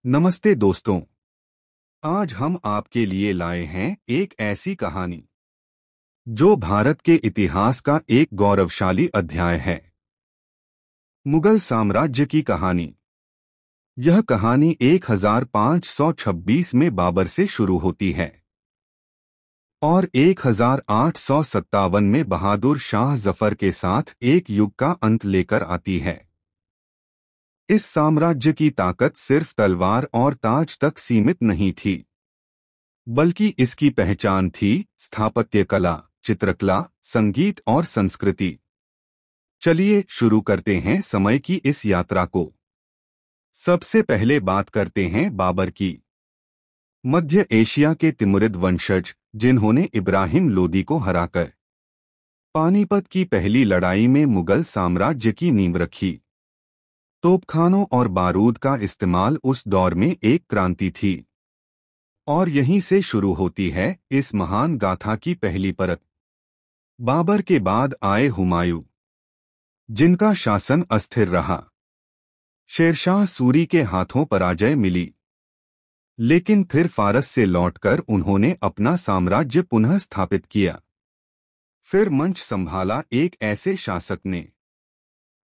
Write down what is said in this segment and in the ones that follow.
नमस्ते दोस्तों। आज हम आपके लिए लाए हैं एक ऐसी कहानी जो भारत के इतिहास का एक गौरवशाली अध्याय है। मुगल साम्राज्य की कहानी। यह कहानी 1526 में बाबर से शुरू होती है और 1857 में बहादुर शाह जफर के साथ एक युग का अंत लेकर आती है। इस साम्राज्य की ताकत सिर्फ तलवार और ताज तक सीमित नहीं थी, बल्कि इसकी पहचान थी स्थापत्य कला, चित्रकला, संगीत और संस्कृति। चलिए शुरू करते हैं समय की इस यात्रा को। सबसे पहले बात करते हैं बाबर की। मध्य एशिया के तिमुरिद वंशज, जिन्होंने इब्राहिम लोदी को हराकर पानीपत की पहली लड़ाई में मुगल साम्राज्य की नींव रखी। तोपखानों और बारूद का इस्तेमाल उस दौर में एक क्रांति थी और यहीं से शुरू होती है इस महान गाथा की पहली परत। बाबर के बाद आए हुमायूं, जिनका शासन अस्थिर रहा। शेरशाह सूरी के हाथों पराजय मिली, लेकिन फिर फारस से लौटकर उन्होंने अपना साम्राज्य पुनः स्थापित किया। फिर मंच संभाला एक ऐसे शासक ने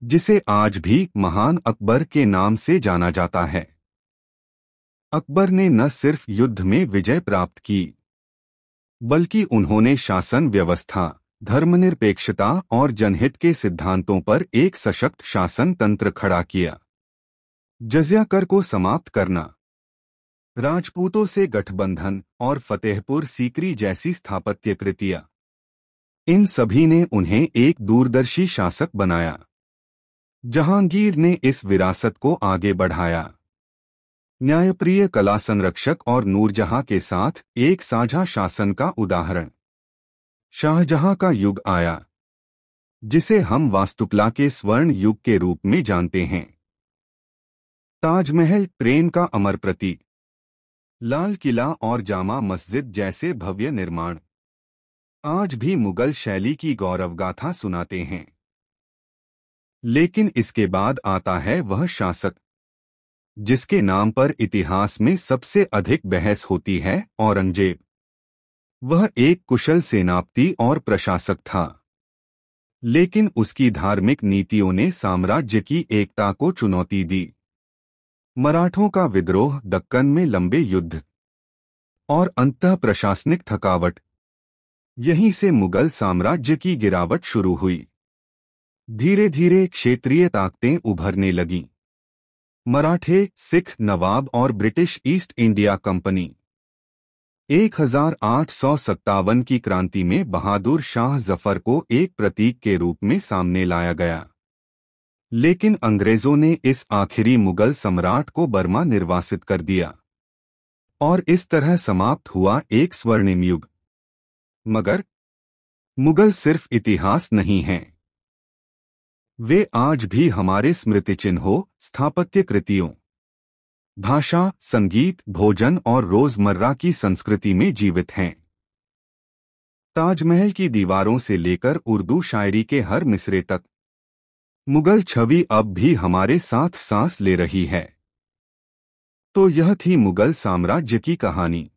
जिसे आज भी महान अकबर के नाम से जाना जाता है। अकबर ने न सिर्फ युद्ध में विजय प्राप्त की, बल्कि उन्होंने शासन व्यवस्था, धर्मनिरपेक्षता और जनहित के सिद्धांतों पर एक सशक्त शासन तंत्र खड़ा किया। जजिया कर को समाप्त करना, राजपूतों से गठबंधन और फतेहपुर सीकरी जैसी स्थापत्य कृतियां, इन सभी ने उन्हें एक दूरदर्शी शासक बनाया। जहांगीर ने इस विरासत को आगे बढ़ाया। न्यायप्रिय कला संरक्षक और नूरजहां के साथ एक साझा शासन का उदाहरण। शाहजहां का युग आया, जिसे हम वास्तुकला के स्वर्ण युग के रूप में जानते हैं। ताजमहल प्रेम का अमर प्रतीक, लाल किला और जामा मस्जिद जैसे भव्य निर्माण आज भी मुगल शैली की गौरवगाथा सुनाते हैं। लेकिन इसके बाद आता है वह शासक जिसके नाम पर इतिहास में सबसे अधिक बहस होती है, औरंगजेब। वह एक कुशल सेनापति और प्रशासक था, लेकिन उसकी धार्मिक नीतियों ने साम्राज्य की एकता को चुनौती दी। मराठों का विद्रोह, दक्कन में लंबे युद्ध और अंततः प्रशासनिक थकावट, यहीं से मुगल साम्राज्य की गिरावट शुरू हुई। धीरे धीरे क्षेत्रीय ताकतें उभरने लगीं। मराठे, सिख नवाब और ब्रिटिश ईस्ट इंडिया कंपनी। 1857 की क्रांति में बहादुर शाह जफर को एक प्रतीक के रूप में सामने लाया गया, लेकिन अंग्रेजों ने इस आखिरी मुगल सम्राट को बर्मा निर्वासित कर दिया और इस तरह समाप्त हुआ एक स्वर्णिम युग। मगर मुगल सिर्फ इतिहास नहीं हैं, वे आज भी हमारे स्मृति चिन्हों, स्थापत्य कृतियों, भाषा, संगीत, भोजन और रोजमर्रा की संस्कृति में जीवित हैं। ताजमहल की दीवारों से लेकर उर्दू शायरी के हर मिसरे तक मुगल छवि अब भी हमारे साथ सांस ले रही है। तो यह थी मुगल साम्राज्य की कहानी,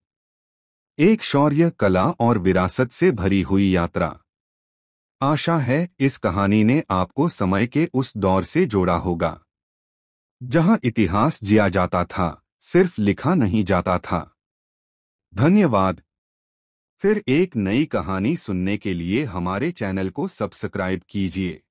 एक शौर्य, कला और विरासत से भरी हुई यात्रा। आशा है इस कहानी ने आपको समय के उस दौर से जोड़ा होगा जहां इतिहास जिया जाता था, सिर्फ लिखा नहीं जाता था। धन्यवाद। फिर एक नई कहानी सुनने के लिए हमारे चैनल को सब्सक्राइब कीजिए।